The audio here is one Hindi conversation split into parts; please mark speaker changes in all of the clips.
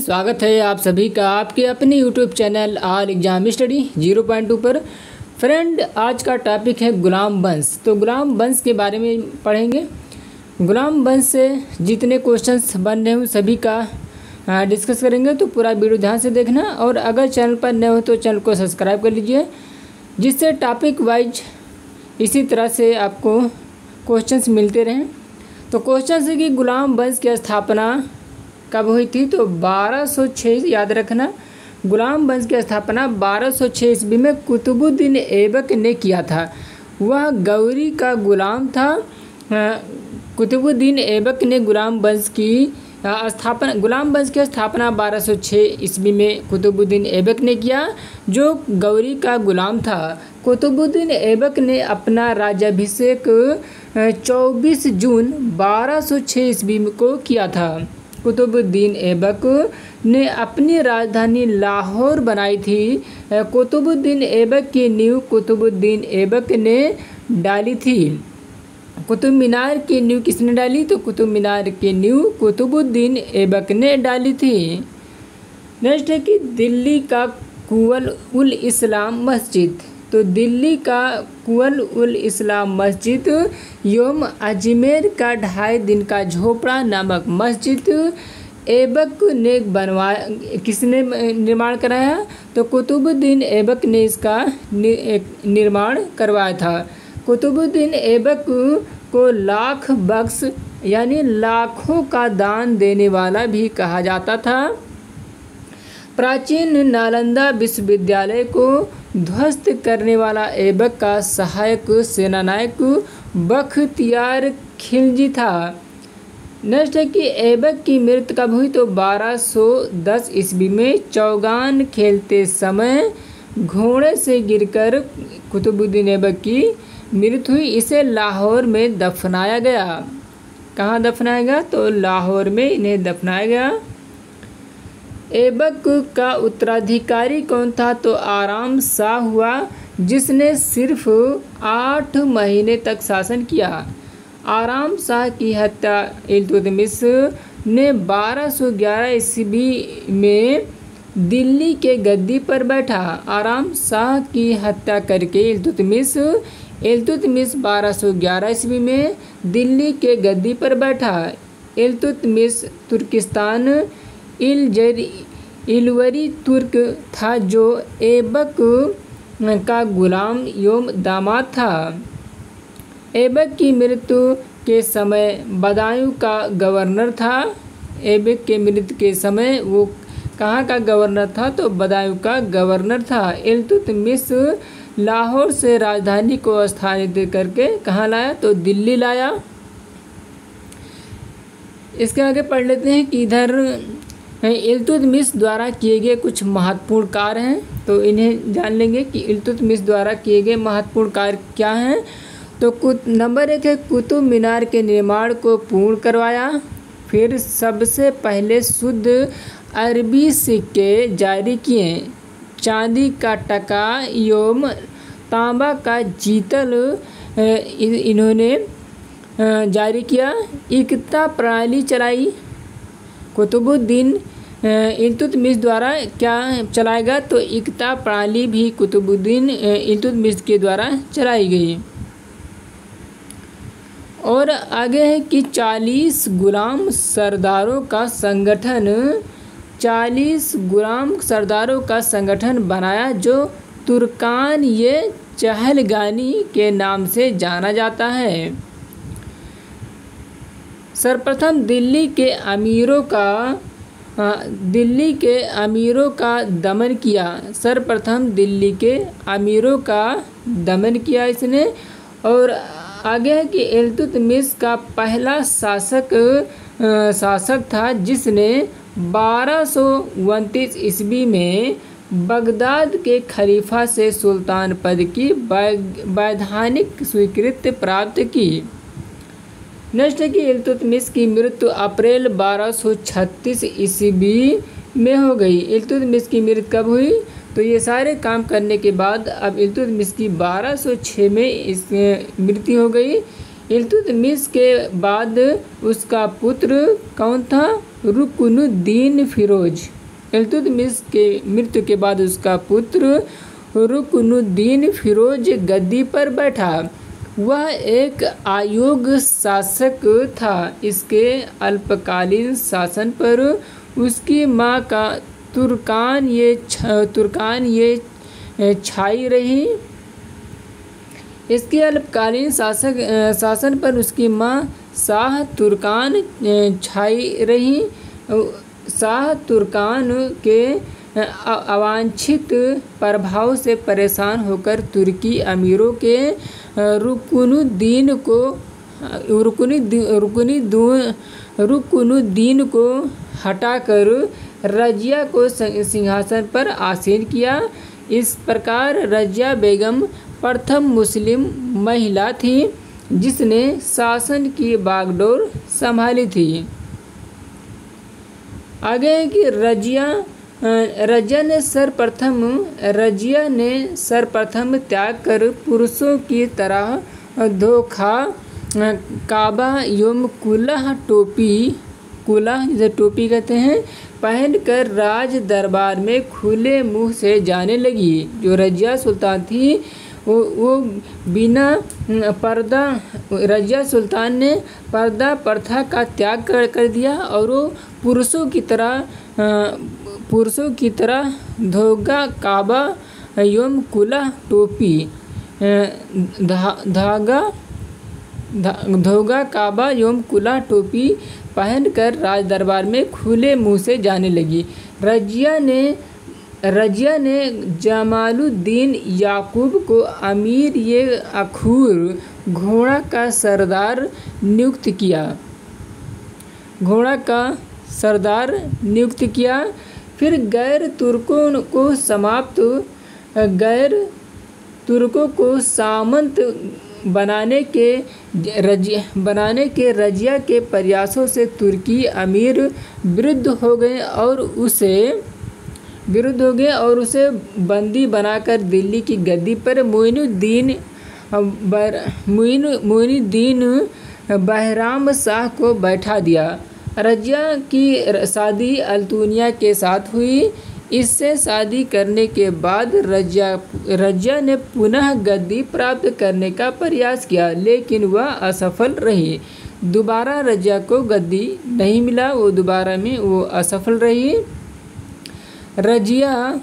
Speaker 1: स्वागत है आप सभी का आपके अपने YouTube channel all exam study 0.2 पर। फ्रेंड, आज का टॉपिक है गुलाम वंश। तो गुलाम वंश के बारे में पढ़ेंगे। गुलाम वंश से जितने क्वेश्चंस बन रहे हैं सभी का डिस्कस करेंगे, तो पूरा वीडियो ध्यान से देखना। और अगर चैनल पर नए हो तो चैनल को सब्सक्राइब कर लीजिए, जिससे टॉपिक वाइज इसी तरह से आपको क्वेश्चंस मिलते रहें। तो क्वेश्चन है कि गुलाम वंश की स्थापना कब हुई थी? तो 1206, याद रखना, गुलाम वंश की स्थापना 1206 ईस्वी में कुतुबुद्दीन ऐबक ने किया था। वह गौरी का गुलाम था। कुतुबुद्दीन ऐबक ने गुलाम वंश की स्थापना 1206 ईस्वी में कुतुबुद्दीन ऐबक ने किया, जो गौरी का गुलाम था। कुतुबुद्दीन ऐबक ने अपना राज्याभिषेक 24 जून 1206 ईस्वी को किया था। कुतुबुद्दीन ऐबक ने अपनी राजधानी लाहौर बनाई थी। कुतुबुद्दीन ऐबक की नींव कुतुबुद्दीन ऐबक ने डाली थी। कुतुब मीनार की नींव किसने डाली? तो कुतुब मीनार की नींव कुतुबुद्दीन ऐबक ने डाली थी। नेक्स्ट है कि दिल्ली का कुवल उल इस्लाम मस्जिद। तो दिल्ली का कुवल उल इस्लाम मस्जिद एवं अजमेर का 2.5 दिन का झोपड़ा नामक मस्जिद ऐबक ने किसने निर्माण कराया? तो कुतुबुद्दीन ऐबक ने इसका निर्माण करवाया था। कुतुबुद्दीन ऐबक को लाख बख्श यानी लाखों का दान देने वाला भी कहा जाता था। प्राचीन नालंदा विश्वविद्यालय को ध्वस्त करने वाला ऐबक का सहायक सेनानायक बख्तियार खिलजी था। नेक्स्ट है कि ऐबक की मृत्यु कब हुई? तो 1210 ईस्वी में चौगान खेलते समय घोड़े से गिरकर कुतुबुद्दीन ऐबक की मृत्यु हुई। इसे लाहौर में दफनाया गया। कहाँ दफनाया गया? तो लाहौर में इन्हें दफनाया गया। ऐबक का उत्तराधिकारी कौन था? तो आराम शाह हुआ, जिसने सिर्फ 8 महीने तक शासन किया। आराम शाह की हत्या इल्तुतमिश ने 1211 ईस्वी में दिल्ली के गद्दी पर बैठा। आराम शाह की हत्या करके इल्तुतमिश 1211 ईस्वी में दिल्ली के गद्दी पर बैठा। इल्तुतमिश तुर्किस्तान इलवरी तुर्क था, जो ऐबक का गुलाम एवं दामाद था। ऐबक की मृत्यु के समय बदायूं का गवर्नर था। ऐबक के मृत्यु के समय वो कहाँ का गवर्नर था? तो बदायूं का गवर्नर था। इल्तुतमिश लाहौर से राजधानी को स्थानांतरित करके कहाँ लाया? तो दिल्ली लाया। इसके आगे पढ़ लेते हैं कि इधर इल्तुतमिश द्वारा किए गए कुछ महत्वपूर्ण कार्य हैं, तो इन्हें जान लेंगे कि इल्तुतमिश द्वारा किए गए महत्वपूर्ण कार्य क्या हैं। तो नंबर 1 है कुतुब मीनार के निर्माण को पूर्ण करवाया। फिर सबसे पहले शुद्ध अरबी सिक्के जारी किए। चांदी का टका एवं तांबा का जीतल इन्होंने जारी किया। इक्ता प्रणाली चलाई। कुतुबुद्दीन इल्तुतमिश द्वारा क्या चलाएगा? तो इक्ता प्रणाली भी कुतुबुद्दीन इल्तुतमिश के द्वारा चलाई गई। और आगे है कि 40 गुलाम सरदारों का संगठन बनाया, जो तुर्कान ये चहलगानी के नाम से जाना जाता है। सर्वप्रथम दिल्ली के अमीरों का दमन किया। सर्वप्रथम दिल्ली के अमीरों का दमन किया इसने। और आगे है कि इल्तुतमिश का पहला शासक था, जिसने 1229 ईस्वी में बगदाद के खलीफा से सुल्तान पद की वैधानिक स्वीकृति प्राप्त की। नेक्स्ट है कि इल्तुतमिश की मृत्यु अप्रैल 1236 ईस्वी में हो गई। इल्तुतमिश की मृत्यु कब हुई? तो ये सारे काम करने के बाद अब इल्तुतमिश की 1206 में मृत्यु हो गई। इल्तुतमिश के बाद उसका पुत्र कौन था? रुकनुद्दीन फिरोज। इल्तुतमिश के मृत्यु के बाद उसका पुत्र रुकनुद्दीन फिरोज गद्दी पर बैठा। वह एक अयोग्य शासक था। इसके अल्पकालीन शासन पर उसकी मां का तुर्कान ये छाई रही। इसके अल्पकालीन शासन पर उसकी मां शाह तुर्कान छाई रही। शाह तुर्कान के अवांछित प्रभाव से परेशान होकर तुर्की अमीरों के रुकनुद्दीन को हटाकर रजिया को सिंहासन पर आसीन किया। इस प्रकार रजिया बेगम प्रथम मुस्लिम महिला थी जिसने शासन की बागडोर संभाली थी। आगे है कि रजिया ने सर्वप्रथम त्याग कर पुरुषों की तरह धोखा काबा एवं कुलाह जिसे टोपी कहते हैं पहनकर राज दरबार में खुले मुंह से जाने लगी। जो रजिया सुल्तान थी वो बिना पर्दा रजिया सुल्तान ने पर्दा प्रथा का त्याग कर दिया और वो पुरुषों की तरह धोगा काबा एवं कुलाह टोपी धोगा काबा एवं कुलाह टोपी पहनकर राज दरबार में खुले मुंह से जाने लगी। रजिया ने जमालुद्दीन याकूब को अमीर ये अखूर घोड़ा का सरदार नियुक्त किया। फिर गैर तुर्कों को सामंत बनाने के रजिया के प्रयासों से तुर्की अमीर विरुद्ध हो गए और उसे बंदी बनाकर दिल्ली की गद्दी पर मोइनुद्दीन बहराम शाह को बैठा दिया। रजिया की शादी अल्तुनिया के साथ हुई। इससे शादी करने के बाद रजिया ने पुनः गद्दी प्राप्त करने का प्रयास किया लेकिन वह असफल रही। दोबारा रजिया को गद्दी नहीं मिला, वो असफल रही। रजिया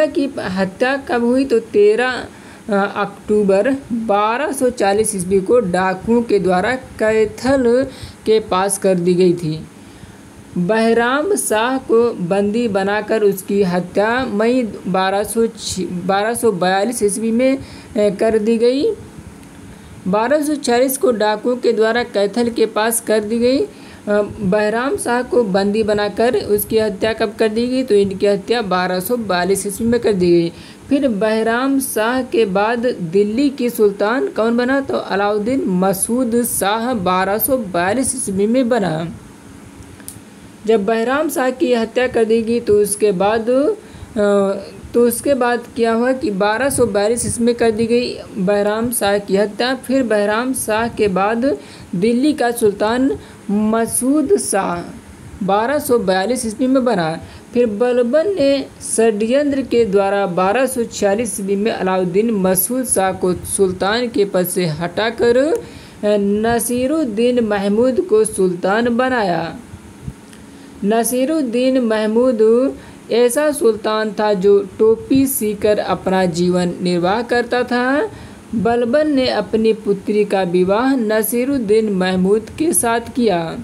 Speaker 1: की हत्या कब हुई तो 13 अक्टूबर 1240 ईस्वी को डाकुओं के द्वारा कैथल के पास कर दी गई थी। बहराम शाह को बंदी बनाकर उसकी हत्या मई 1242 ईस्वी में कर दी गई। 1240 को डाकुओं के द्वारा कैथल के पास कर दी गई। बहराम शाह को बंदी बनाकर उसकी हत्या कब कर दी गई तो इनकी हत्या 1242 ईस्वी में कर दी गई। फिर बहराम शाह के बाद दिल्ली की सुल्तान कौन बना तो अलाउद्दीन मसूद शाह 1242 ईस्वी में बना। जब बहराम शाह की हत्या कर दी गई तो उसके बाद क्या हुआ कि 1242 ईस्वी में कर दी गई बहराम शाह की हत्या। फिर बहराम शाह के बाद दिल्ली का सुल्तान मसूद शाह 1242 ईस्वी में बना। फिर बलबन ने षड्यंत्र के द्वारा 1246 ईस्वी में अलाउद्दीन मसूद शाह को सुल्तान के पद से हटाकर नसीरुद्दीन महमूद को सुल्तान बनाया। नसीरुद्दीन महमूद ऐसा सुल्तान था जो टोपी सीकर अपना जीवन निर्वाह करता था। बलबन ने अपनी पुत्री का विवाह नसीरुद्दीन महमूद के साथ किया।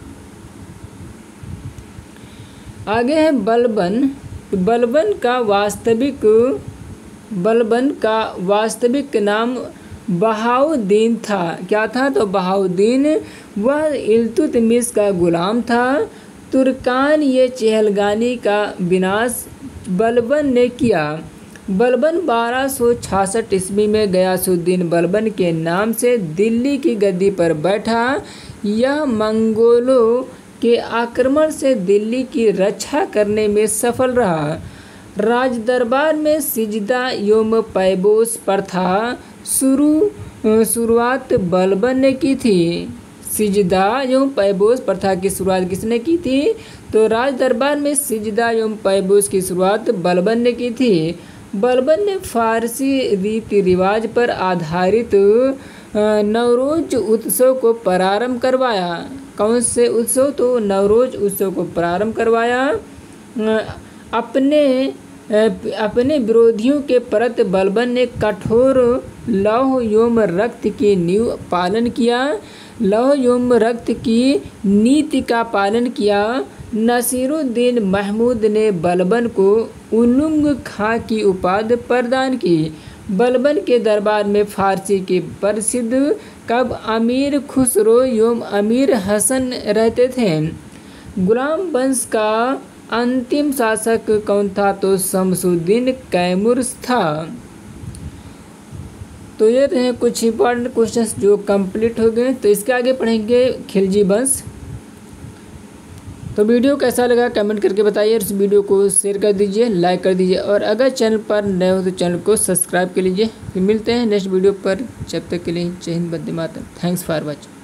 Speaker 1: आगे है बलबन का वास्तविक नाम बहाउद्दीन था। क्या था तो बहाउद्दीन। वह इल्तुतमिश का गुलाम था। तुर्कान ये चहलगानी का विनाश बलबन ने किया। बलबन 1266 ईस्वी में गयासुद्दीन बलबन के नाम से दिल्ली की गद्दी पर बैठा। यह मंगोलों के आक्रमण से दिल्ली की रक्षा करने में सफल रहा। राजदरबार में सिजदा योम पैबोस प्रथा शुरुआत बलबन ने की थी। सिजदा एवं पैबोस प्रथा की शुरुआत किसने की थी? तो राज दरबार में सिजदा एवं पैबोस की शुरुआत बलबन ने की थी। बलबन ने फारसी रीति रिवाज पर आधारित नवरोज उत्सव को प्रारंभ करवाया। कौन से उत्सव? तो नवरोज उत्सव को प्रारंभ करवाया। अपने विरोधियों के प्रति बलबन ने कठोर लौह एवं रक्त की नींव पालन किया। लौह एवं रक्त की नीति का पालन किया। नसीरुद्दीन महमूद ने बलबन को उलुग खां की उपाधि प्रदान की। बलबन के दरबार में फारसी के प्रसिद्ध कवि अमीर खुसरो एवं अमीर हसन रहते थे। गुलाम वंश का अंतिम शासक कौन था? तो शमसुद्दीन कैमूर था। तो ये रहे कुछ इंपॉर्टेंट क्वेश्चंस जो कंप्लीट हो गए। तो इसके आगे पढ़ेंगे खिलजी वंश। तो वीडियो कैसा लगा कमेंट करके बताइए। इस वीडियो को शेयर कर दीजिए, लाइक कर दीजिए और अगर चैनल पर नए हो तो चैनल को सब्सक्राइब कर लीजिए। फिर मिलते हैं नेक्स्ट वीडियो पर। जब तक के लिए जय हिंद, वंदे मातरम। Thanks for watching.